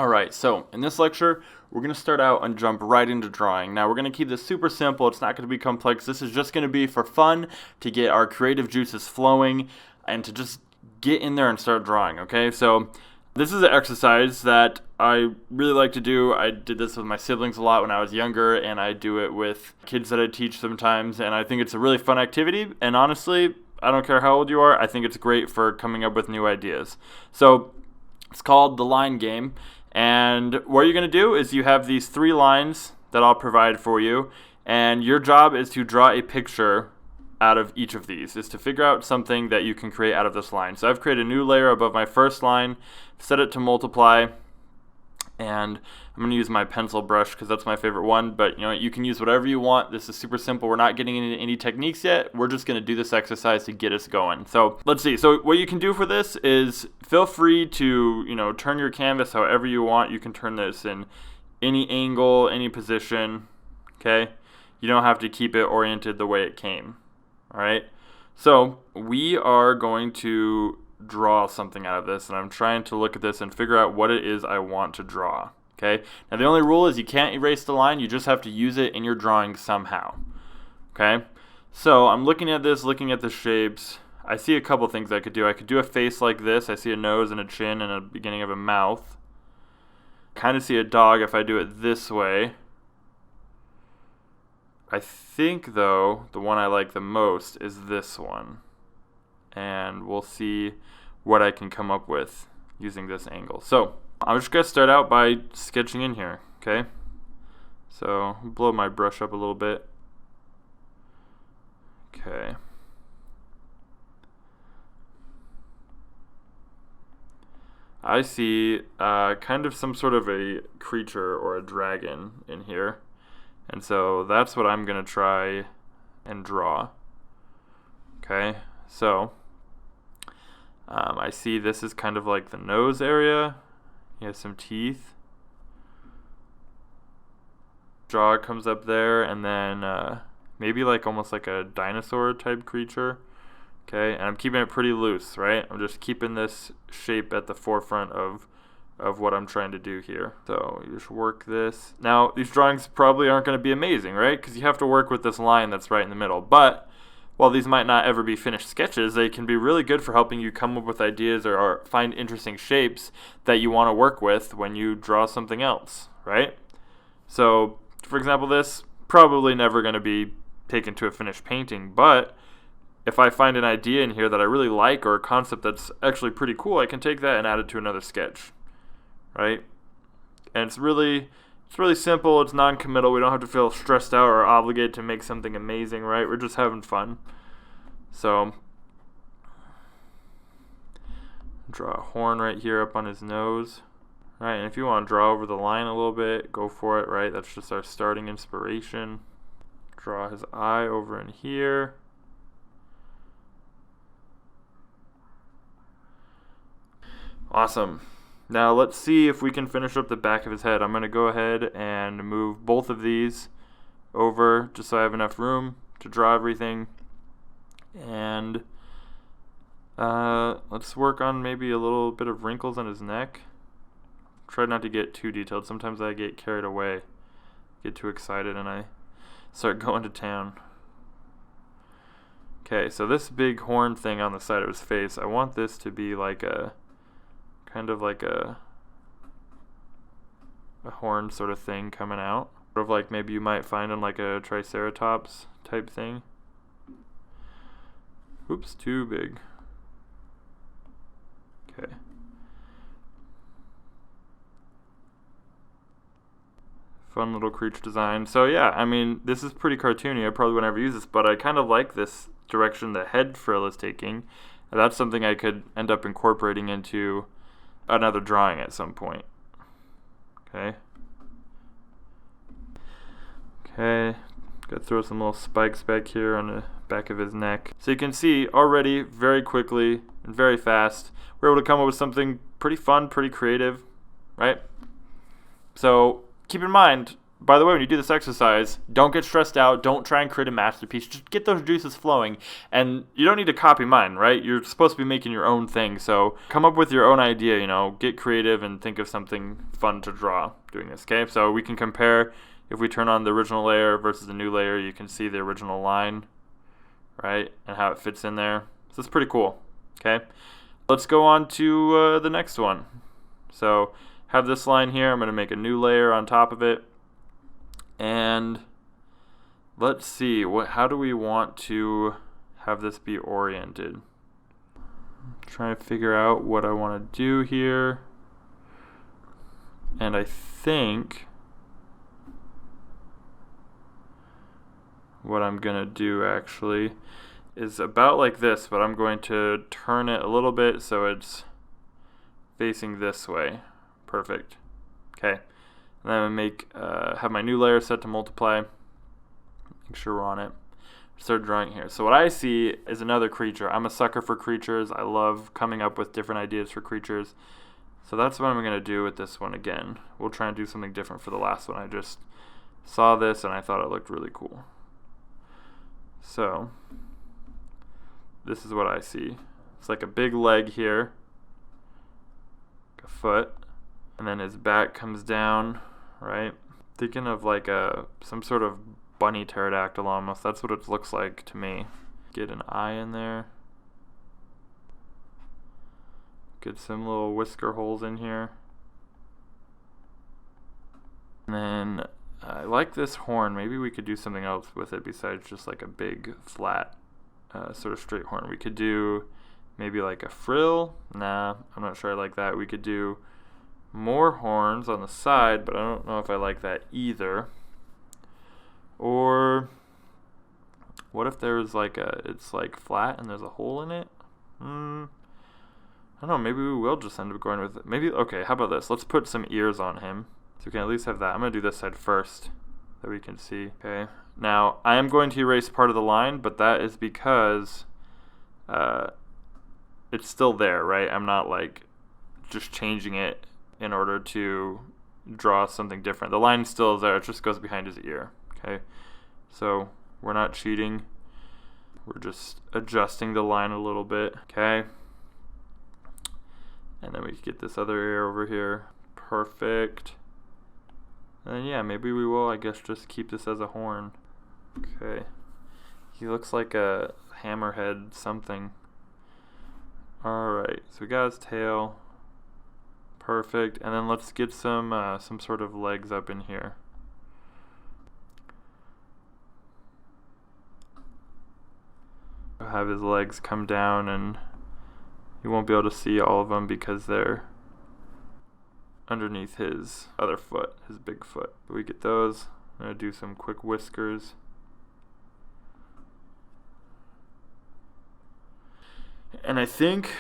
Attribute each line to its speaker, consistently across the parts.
Speaker 1: Alright, so in this lecture, we're going to start out and jump right into drawing. Now, we're going to keep this super simple. It's not going to be complex. This is just going to be for fun, to get our creative juices flowing, and to just get in there and start drawing, okay? So, this is an exercise that I really like to do. I did this with my siblings a lot when I was younger, and I do it with kids that I teach sometimes, and I think it's a really fun activity, and honestly, I don't care how old you are, I think it's great for coming up with new ideas. So, it's called the line game. And what you're going to do is you have these 3 lines that I'll provide for you, and your job is to draw a picture out of each of these, is to figure out something that you can create out of this line. So I've created a new layer above my first line, set it to multiply, and I'm going to use my pencil brush because that's my favorite one, but you can use whatever you want. This is super simple. We're not getting into any techniques yet. We're just going to do this exercise to get us going. So let's see. So what you can do for this is feel free to, turn your canvas however you want. You can turn this in any angle, any position, okay? You don't have to keep it oriented the way it came, all right? So we are going to draw something out of this, and I'm trying to look at this and figure out what it is I want to draw. Okay. Now the only rule is you can't erase the line. You just have to use it in your drawing somehow. Okay. So I'm looking at this, looking at the shapes. I see a couple things I could do. I could do a face like this. I see a nose and a chin and a beginning of a mouth. Kind of see a dog if I do it this way. I think though the one I like the most is this one. And we'll see what I can come up with using this angle. So I'm just going to start out by sketching in here, okay? So blow my brush up a little bit. Okay. I see kind of some sort of a creature or a dragon in here. And so that's what I'm going to try and draw. Okay, so I see this is kind of like the nose area. He has some teeth. Jaw comes up there, and then maybe like almost like a dinosaur type creature. Okay, and I'm keeping it pretty loose, right? I'm just keeping this shape at the forefront of what I'm trying to do here. So you just work this. Now, these drawings probably aren't going to be amazing, right? Because you have to work with this line that's right in the middle. But while these might not ever be finished sketches, they can be really good for helping you come up with ideas or find interesting shapes that you want to work with when you draw something else, right? So, for example, this probably never going to be taken to a finished painting, but if I find an idea in here that I really like or a concept that's actually pretty cool, I can take that and add it to another sketch, right? And it's really simple. It's non-committal. We don't have to feel stressed out or obligated to make something amazing, right? We're just having fun. So, draw a horn right here up on his nose. All right, and if you want to draw over the line a little bit, go for it, right? That's just our starting inspiration. Draw his eye over in here. Awesome. Now let's see if we can finish up the back of his head. I'm going to go ahead and move both of these over just so I have enough room to draw everything. And let's work on maybe a little bit of wrinkles on his neck. Try not to get too detailed. Sometimes I get carried away, get too excited, and I start going to town. Okay, so this big horn thing on the side of his face, I want this to be like a kind of like a horn sort of thing coming out. Sort of like maybe you might find in like a triceratops type thing. Oops, too big. Okay. Fun little creature design. So yeah, I mean, this is pretty cartoony. I probably would never use this, but I kind of like this direction the head frill is taking. That's something I could end up incorporating into another drawing at some point. Okay. Okay. Gotta throw some little spikes back here on the back of his neck. So you can see already very quickly and very fast, we're able to come up with something pretty fun, pretty creative, right? So keep in mind, by the way, when you do this exercise, don't get stressed out. Don't try and create a masterpiece. Just get those juices flowing. And you don't need to copy mine, right? You're supposed to be making your own thing. So come up with your own idea, you know. Get creative and think of something fun to draw doing this, okay? So we can compare. If we turn on the original layer versus the new layer, you can see the original line, right? And how it fits in there. So it's pretty cool, okay? Let's go on to the next one. So have this line here. I'm going to make a new layer on top of it. And let's see, how do we want to have this be oriented? Trying to figure out what I want to do here. And I think what I'm going to do actually is about like this, but I'm going to turn it a little bit so it's facing this way. Perfect. Okay. And then I'm going to have my new layer set to multiply. Make sure we're on it. Start drawing here. So what I see is another creature. I'm a sucker for creatures. I love coming up with different ideas for creatures. So that's what I'm going to do with this one again. We'll try and do something different for the last one. I just saw this and I thought it looked really cool. So this is what I see. It's like a big leg here, like a foot, and then his back comes down, right? Thinking of like some sort of bunny pterodactyl almost. That's what it looks like to me. Get an eye in there. Get some little whisker holes in here. And then I like this horn. Maybe we could do something else with it besides just like a big flat sort of straight horn. We could do maybe like a frill. Nah, I'm not sure I like that. We could do more horns on the side, but I don't know if I like that either. Or what if there's like it's like flat and there's a hole in it? I don't know, maybe we will just end up going with it. Maybe, okay, how about this? Let's put some ears on him so we can at least have that. I'm going to do this side first that we can see. Okay, now I am going to erase part of the line, but that is because it's still there, right? I'm not like just changing it in order to draw something different. The line still is there, it just goes behind his ear, okay? So we're not cheating. We're just adjusting the line a little bit, okay? And then we get this other ear over here. Perfect. And then yeah, maybe we will, I guess, just keep this as a horn. Okay. He looks like a hammerhead something. Alright, so we got his tail. Perfect. And then let's get some sort of legs up in here. Have his legs come down, and you won't be able to see all of them because they're underneath his other foot, his big foot. But we get those. I'm going to do some quick whiskers. And I think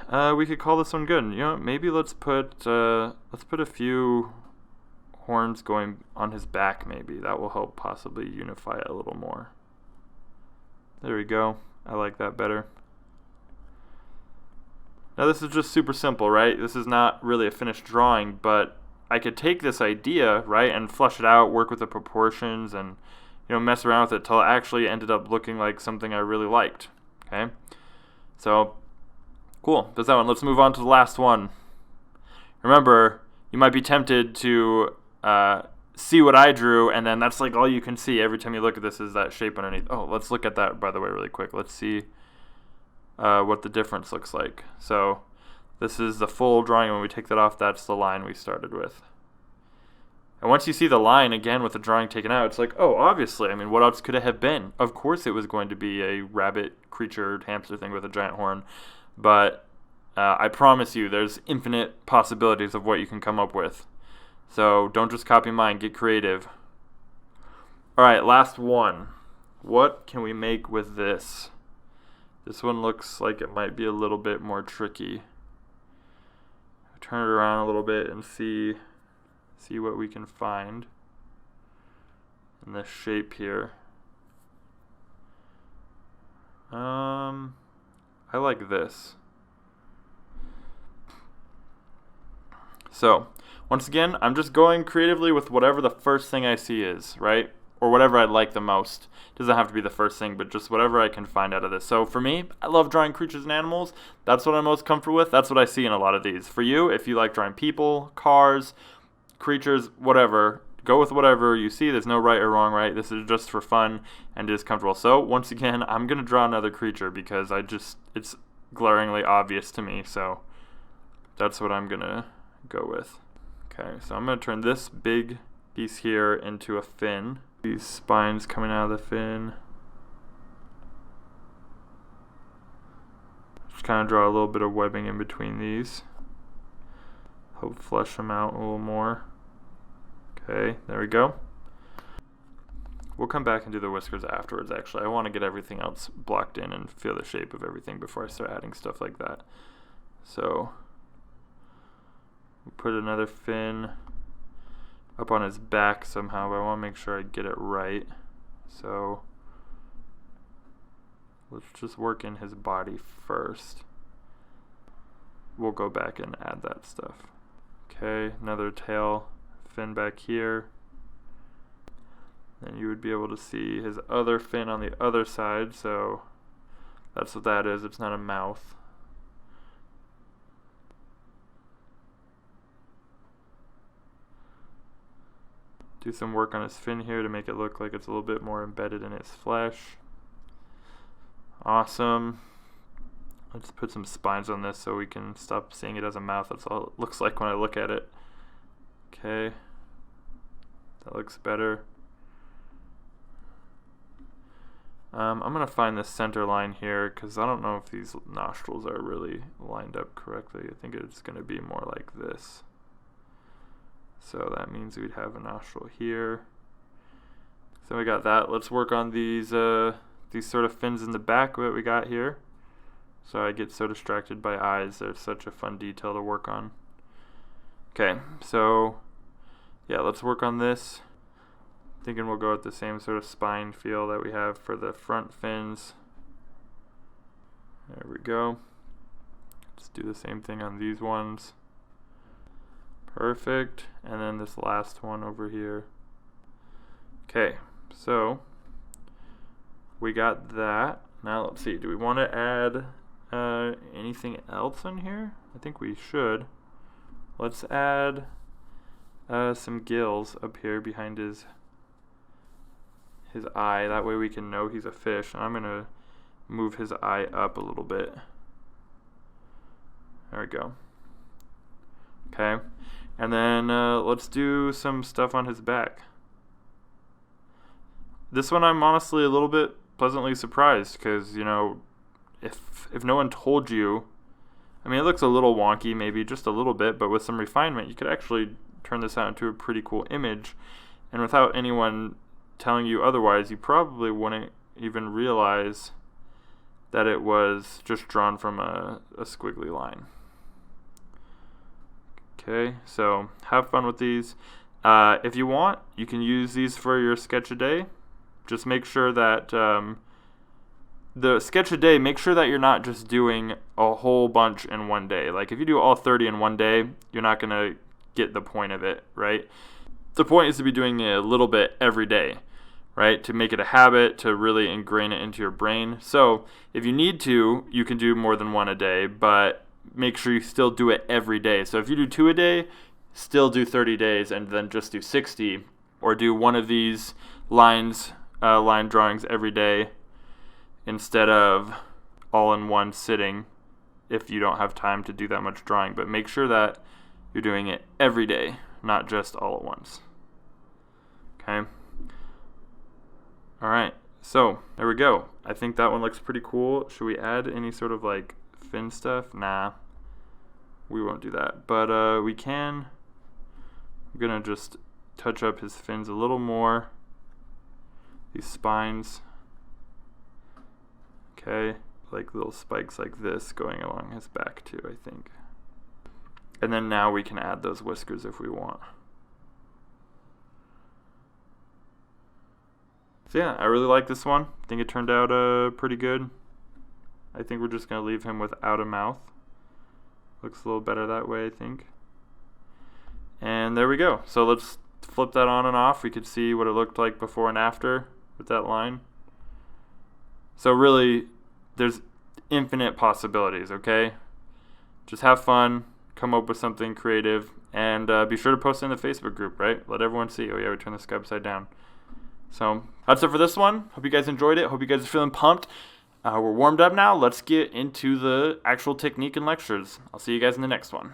Speaker 1: we could call this one good. You know, maybe let's put a few horns going on his back. Maybe that will help possibly unify it a little more. There we go. I like that better. Now this is just super simple, right? This is not really a finished drawing, but I could take this idea, right, and flesh it out, work with the proportions, and mess around with it till it actually ended up looking like something I really liked. Okay, so cool. That's that one. Let's move on to the last one. Remember, you might be tempted to see what I drew, and then that's like all you can see every time you look at this is that shape underneath. Oh, let's look at that, by the way, really quick. Let's see what the difference looks like. So this is the full drawing. When we take that off, that's the line we started with. And once you see the line again with the drawing taken out, it's like, oh, obviously, I mean, what else could it have been? Of course it was going to be a rabbit creature hamster thing with a giant horn, but I promise you there's infinite possibilities of what you can come up with. So don't just copy mine, get creative. Alright, last one. What can we make with this? This one looks like it might be a little bit more tricky. Turn it around a little bit and see what we can find in this shape here. I like this. So, once again, I'm just going creatively with whatever the first thing I see is, right? Or whatever I like the most. It doesn't have to be the first thing, but just whatever I can find out of this. So for me, I love drawing creatures and animals. That's what I'm most comfortable with. That's what I see in a lot of these. For you, if you like drawing people, cars, creatures, whatever, go with whatever you see. There's no right or wrong, right? This is just for fun and just comfortable. So once again, I'm going to draw another creature because it's glaringly obvious to me. So that's what I'm going to go with. Okay, so I'm going to turn this big piece here into a fin. These spines coming out of the fin. Just kind of draw a little bit of webbing in between these. Hope flesh them out a little more. Okay, there we go. We'll come back and do the whiskers afterwards, actually. I want to get everything else blocked in and feel the shape of everything before I start adding stuff like that. So we'll put another fin up on his back somehow, but I want to make sure I get it right. So let's just work in his body first. We'll go back and add that stuff. Okay, another tail fin back here. Then you would be able to see his other fin on the other side, so that's what that is. It's not a mouth. Do some work on his fin here to make it look like it's a little bit more embedded in its flesh. Awesome. Let's put some spines on this so we can stop seeing it as a mouth. That's all it looks like when I look at it. Okay. That looks better. I'm going to find the center line here because I don't know if these nostrils are really lined up correctly. I think it's going to be more like this. So that means we'd have a nostril here. So we got that. Let's work on these sort of fins in the back that we got here. So I get so distracted by eyes. They're such a fun detail to work on. Okay, so yeah, let's work on this. Thinking we'll go with the same sort of spine feel that we have for the front fins. There we go. Let's do the same thing on these ones. Perfect. And then this last one over here. Okay, so we got that. Now let's see, do we want to add anything else in here? I think we should. Let's add some gills up here behind his eye. That way we can know he's a fish. And I'm going to move his eye up a little bit. There we go. Okay. And then let's do some stuff on his back. This one I'm honestly a little bit pleasantly surprised because, you know, if no one told you, I mean, it looks a little wonky, maybe just a little bit, but with some refinement, you could actually turn this out into a pretty cool image. And without anyone telling you otherwise, you probably wouldn't even realize that it was just drawn from a squiggly line. Okay, so have fun with these. If you want, you can use these for your sketch a day. Just make sure that the sketch a day, make sure that you're not just doing a whole bunch in one day. Like if you do all 30 in one day, you're not going to get the point of it, right? The point is to be doing a little bit every day, right? To make it a habit, to really ingrain it into your brain. So if you need to, you can do more than one a day, but make sure you still do it every day. So if you do 2 a day, still do 30 days and then just do 60, or do one of these line drawings every day instead of all in one sitting if you don't have time to do that much drawing. But make sure that you're doing it every day, not just all at once. Okay. All right. So there we go. I think that one looks pretty cool. Should we add any sort of like fin stuff? Nah, we won't do that. But we can. I'm gonna just touch up his fins a little more. These spines. Okay, like little spikes like this going along his back too, I think. And then now we can add those whiskers if we want. So yeah, I really like this one. I think it turned out pretty good. I think we're just going to leave him without a mouth. Looks a little better that way, I think. And there we go. So let's flip that on and off. We could see what it looked like before and after with that line. So really, there's infinite possibilities, okay? Just have fun, come up with something creative, and be sure to post it in the Facebook group, right? Let everyone see. Oh yeah, we turned the sky upside down. So that's it for this one. Hope you guys enjoyed it. Hope you guys are feeling pumped. We're warmed up now. Let's get into the actual technique and lectures. I'll see you guys in the next one.